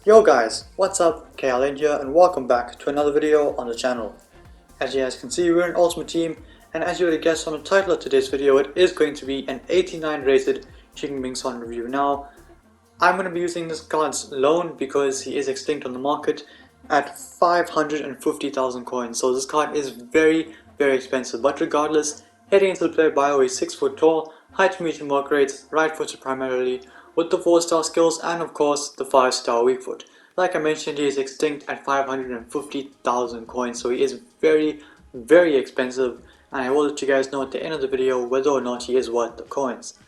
Yo guys, what's up? KLN here and welcome back to another video on the channel. As you guys can see, we're an Ultimate Team, and as you would have guessed from the title of today's video, it is going to be an 89 rated Heung review. Now, I'm going to be using this card's loan because he is extinct on the market at 550,000 coins. So this card is very expensive, but regardless, heading into the player bio, he's 6 foot tall, height medium work rates, right footed primarily, with the 4-star skills and of course the 5-star weak foot. Like I mentioned, he is extinct at 550,000 coins, so he is very expensive, and I will let you guys know at the end of the video whether or not he is worth the coins.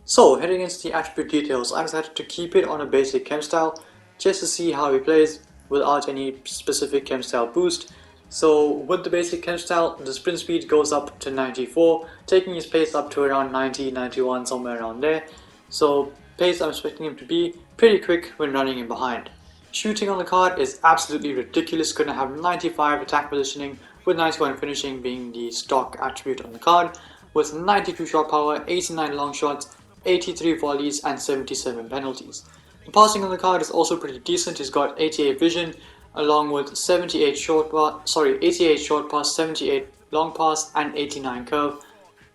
So heading into the attribute details, I decided to keep it on a basic chem style just to see how he plays without any specific chem style boost. So with the basic chem style, the sprint speed goes up to 94, taking his pace up to around 90, 91, somewhere around there. So pace, I'm expecting him to be pretty quick when running in behind. Shooting on the card is absolutely ridiculous, going to have 95 attack positioning with 91 finishing being the stock attribute on the card, with 92 shot power, 89 long shots, 83 volleys and 77 penalties. The passing on the card is also pretty decent. He's got 88 vision along with 88 short pass, 78 long pass and 89 curve.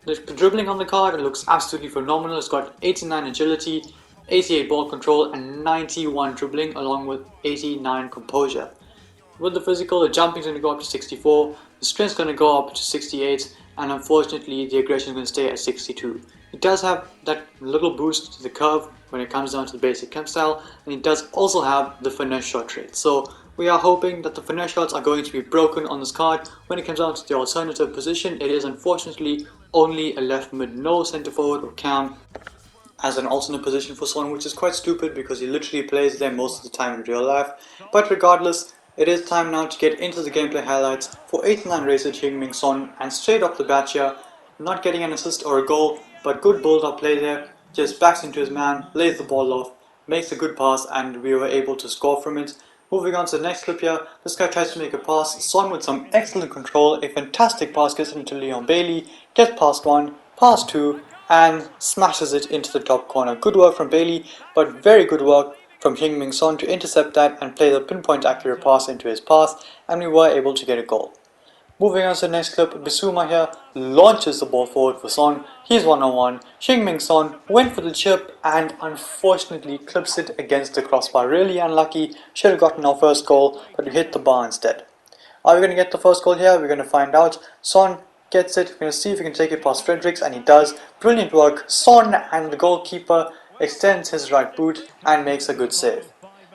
The dribbling on the card looks absolutely phenomenal. It's got 89 agility, 88 ball control and 91 dribbling along with 89 composure. With the physical, the jumping is going to go up to 64, the strength is going to go up to 68, and unfortunately the aggression is going to stay at 62. It does have that little boost to the curve when it comes down to the basic chem style, and it does also have the finesse shot trait. So we are hoping that the finesse shots are going to be broken on this card. When it comes down to the alternative position, it is unfortunately only a left mid, no center forward or cam as an alternate position for Son, which is quite stupid because he literally plays there most of the time in real life. But regardless, it is time now to get into the gameplay highlights for 89 rated Heung Son, and straight off the bat here, not getting an assist or a goal, but good build-up play there, just backs into his man, lays the ball off, makes a good pass, and we were able to score from it. Moving on to the next clip here, this guy tries to make a pass, Son with some excellent control, a fantastic pass gets into Leon Bailey, gets past one, past two, and smashes it into the top corner. Good work from Bailey, but very good work from Heung Son to intercept that and play the pinpoint accurate pass into his path, and we were able to get a goal. Moving on to the next clip, Bissouma here launches the ball forward for Son. He's one-on-one. Heung Son went for the chip and unfortunately clips it against the crossbar. Really unlucky. Should have gotten our first goal, but we hit the bar instead. Are we going to get the first goal here? We're going to find out. Son gets it. We're going to see if we can take it past Fredericks, and he does. Brilliant work. Son, and the goalkeeper extends his right boot and makes a good save.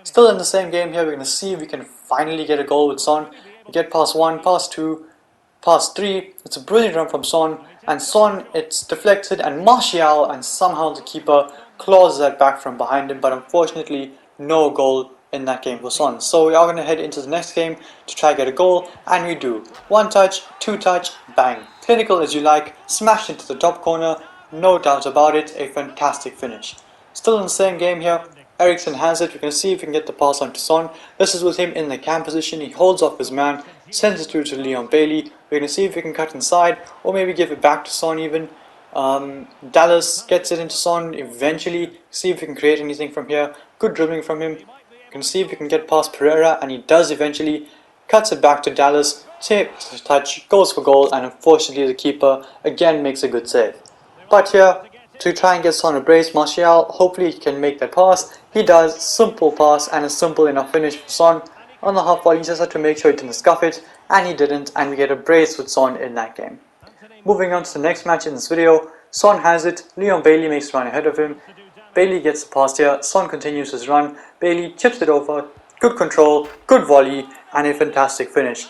Still in the same game here, we're going to see if we can finally get a goal with Son. We get past one, past two, past three. It's a brilliant run from Son, and Son, it's deflected and Martial, and somehow the keeper claws that back from behind him, but unfortunately no goal in that game for Son. So we are going to head into the next game to try get a goal, and we do. One touch, two touch, bang. Clinical as you like, smashed into the top corner, no doubt about it, a fantastic finish. Still in the same game here, Eriksen has it. We can see if we can get the pass on to Son. This is with him in the cam position. He holds off his man, sends it through to Leon Bailey. We're going to see if we can cut inside or maybe give it back to Son even. Dallas gets it into Son eventually. See if we can create anything from here. Good dribbling from him. We can see if we can get past Pereira, and he does eventually. Cuts it back to Dallas. Takes a touch, goes for goal, and unfortunately the keeper again makes a good save. But here, to try and get Son a brace, Martial, hopefully he can make that pass. He does, simple pass and a simple enough finish for Son. On the half volley, he just had to make sure he didn't scuff it, and he didn't, and we get a brace with Son in that game. Moving on to the next match in this video, Son has it, Leon Bailey makes a run ahead of him. Bailey gets the pass here, Son continues his run, Bailey chips it over, good control, good volley, and a fantastic finish.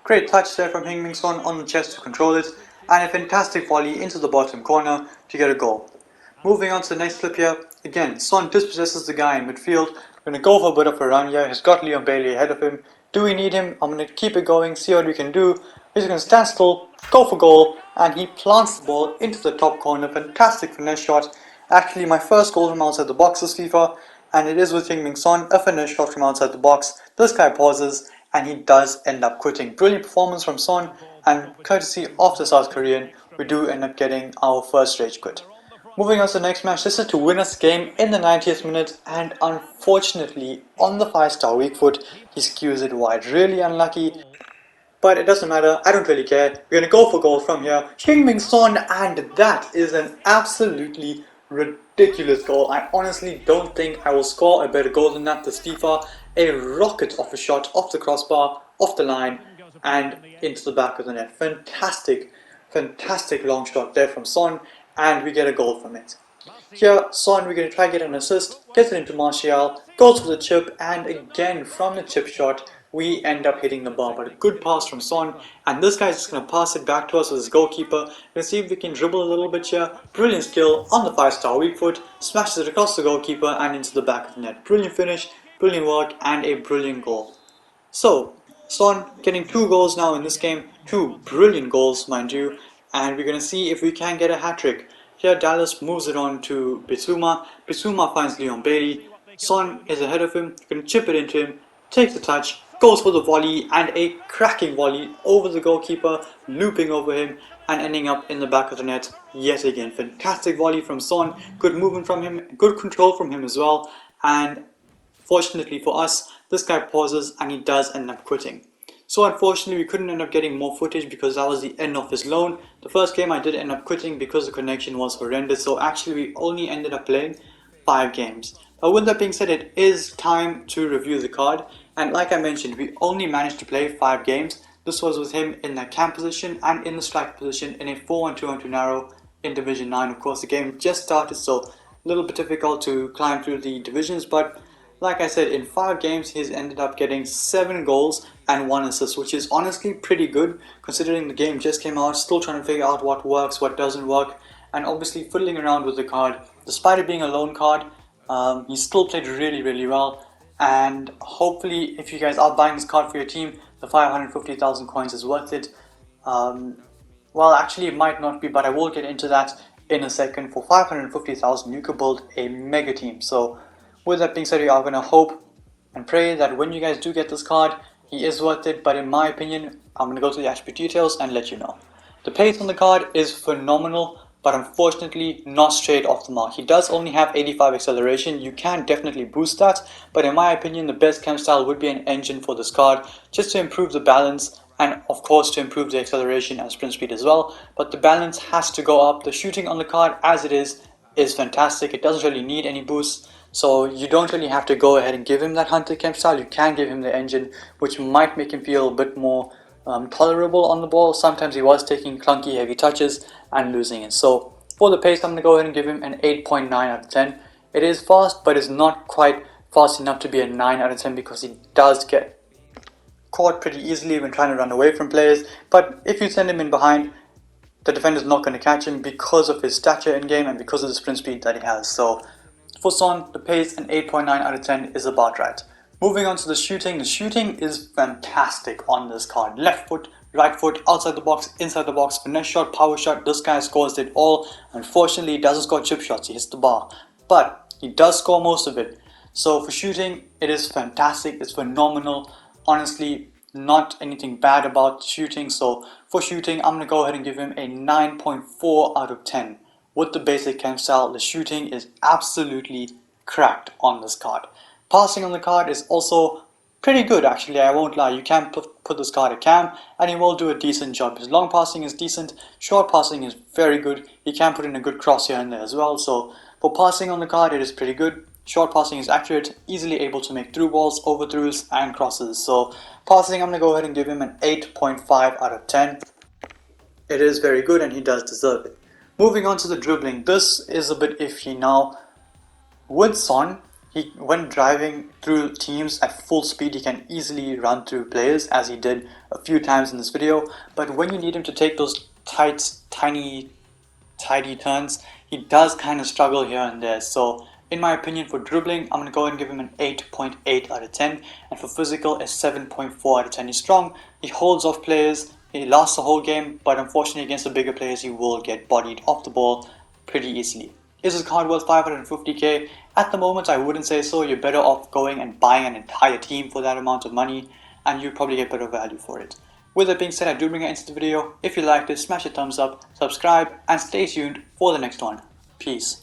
Great touch there from Heung Son on the chest to control it, and a fantastic volley into the bottom corner to get a goal. Moving on to the next clip here, again, Son dispossesses the guy in midfield. We're going to go for a bit of a run here. He's got Leon Bailey ahead of him. Do we need him? I'm going to keep it going, see what we can do. He's going to stand still, go for goal, and he plants the ball into the top corner. Fantastic finesse shot. Actually, my first goal from outside the box this FIFA, and it is with Heung Son, a finesse shot from outside the box. This guy pauses, and he does end up quitting. Brilliant performance from Son, and courtesy of the South Korean, we do end up getting our first rage quit. Moving on to the next match, this is to win us game in the 90th minute, and unfortunately on the 5-star weak foot he skews it wide. Really unlucky, but it doesn't matter, I don't really care. We're gonna go for goal from here. Heung Son, and that is an absolutely ridiculous goal. I honestly don't think I will score a better goal than that this FIFA. A rocket of a shot off the crossbar, off the line, and into the back of the net. Fantastic, fantastic long shot there from Son, and we get a goal from it. Here, Son, we're going to try to get an assist, gets it into Martial, goes for the chip, and again from the chip shot, we end up hitting the bar. But a good pass from Son, and this guy's just going to pass it back to us with his goalkeeper. Let's see if we can dribble a little bit here. Brilliant skill on the 5-star weak foot, smashes it across the goalkeeper and into the back of the net. Brilliant finish, brilliant work, and a brilliant goal. So, Son getting 2 goals now in this game, 2 brilliant goals mind you, and we're going to see if we can get a hat-trick. Here Dallas moves it on to Bissouma, Bissouma finds Leon Bailey, Son is ahead of him, going to chip it into him, takes the touch, goes for the volley, and a cracking volley over the goalkeeper, looping over him and ending up in the back of the net yet again. Fantastic volley from Son, good movement from him, good control from him as well, and fortunately for us, this guy pauses and he does end up quitting. So unfortunately we couldn't end up getting more footage because that was the end of his loan. The first game I did end up quitting because the connection was horrendous, so actually we only ended up playing 5 games. But with that being said, it is time to review the card, and like I mentioned, we only managed to play 5 games. This was with him in the cam position and in the strike position in a 4-1-2-1-2 narrow in Division 9. Of course the game just started, so a little bit difficult to climb through the divisions, but like I said, in 5 games he's ended up getting 7 goals and 1 assist, which is honestly pretty good considering the game just came out, still trying to figure out what works, what doesn't work, and obviously fiddling around with the card. Despite it being a loan card, he still played really well, and hopefully if you guys are buying this card for your team, the 550,000 coins is worth it. Well, actually it might not be, but I will get into that in a second. For 550,000 you could build a mega team. So with that being said, we are going to hope and pray that when you guys do get this card, he is worth it, but in my opinion, I'm going to go to the attribute details and let you know. The pace on the card is phenomenal, but unfortunately not straight off the mark. He does only have 85 acceleration. You can definitely boost that, but in my opinion, the best chem style would be an engine for this card, just to improve the balance and of course to improve the acceleration and sprint speed as well. But the balance has to go up. The shooting on the card as it is fantastic. It doesn't really need any boosts. So you don't really have to go ahead and give him that Hunter Chem style. You can give him the engine, which might make him feel a bit more tolerable on the ball. Sometimes he was taking clunky heavy touches and losing it. So for the pace, I'm going to go ahead and give him an 8.9 out of 10. It is fast, but it's not quite fast enough to be a 9 out of 10 because he does get caught pretty easily when trying to run away from players. But if you send him in behind, the defender's not going to catch him because of his stature in game and because of the sprint speed that he has. So for Son, the pace and 8.9 out of 10 is about right. Moving on to the shooting is fantastic on this card. Left foot, right foot, outside the box, inside the box, finesse shot, power shot, this guy scores it all. Unfortunately, he doesn't score chip shots, he hits the bar. But he does score most of it. So for shooting, it is fantastic, it's phenomenal. Honestly, not anything bad about shooting. So for shooting, I'm going to go ahead and give him a 9.4 out of 10. With the basic chem style, the shooting is absolutely cracked on this card. Passing on the card is also pretty good actually, I won't lie. You can put this card at cam and he will do a decent job. His long passing is decent, short passing is very good. He can put in a good cross here and there as well. So for passing on the card, it is pretty good. Short passing is accurate, easily able to make through balls, overthrows and crosses. So passing, I'm going to go ahead and give him an 8.5 out of 10. It is very good and he does deserve it. Moving on to the dribbling, this is a bit iffy now. With Son, when driving through teams at full speed, he can easily run through players, as he did a few times in this video. But when you need him to take those tidy turns, he does kind of struggle here and there. So in my opinion, for dribbling, I'm going to go ahead and give him an 8.8 out of 10. And for physical, a 7.4 out of 10. He's strong, he holds off players, he lasts the whole game, but unfortunately against the bigger players he will get bodied off the ball pretty easily. Is this card worth 550k? At the moment I wouldn't say so. You're better off going and buying an entire team for that amount of money and you probably get better value for it. With that being said, I do bring it into the video. If you liked it, smash a thumbs up, subscribe and stay tuned for the next one. Peace.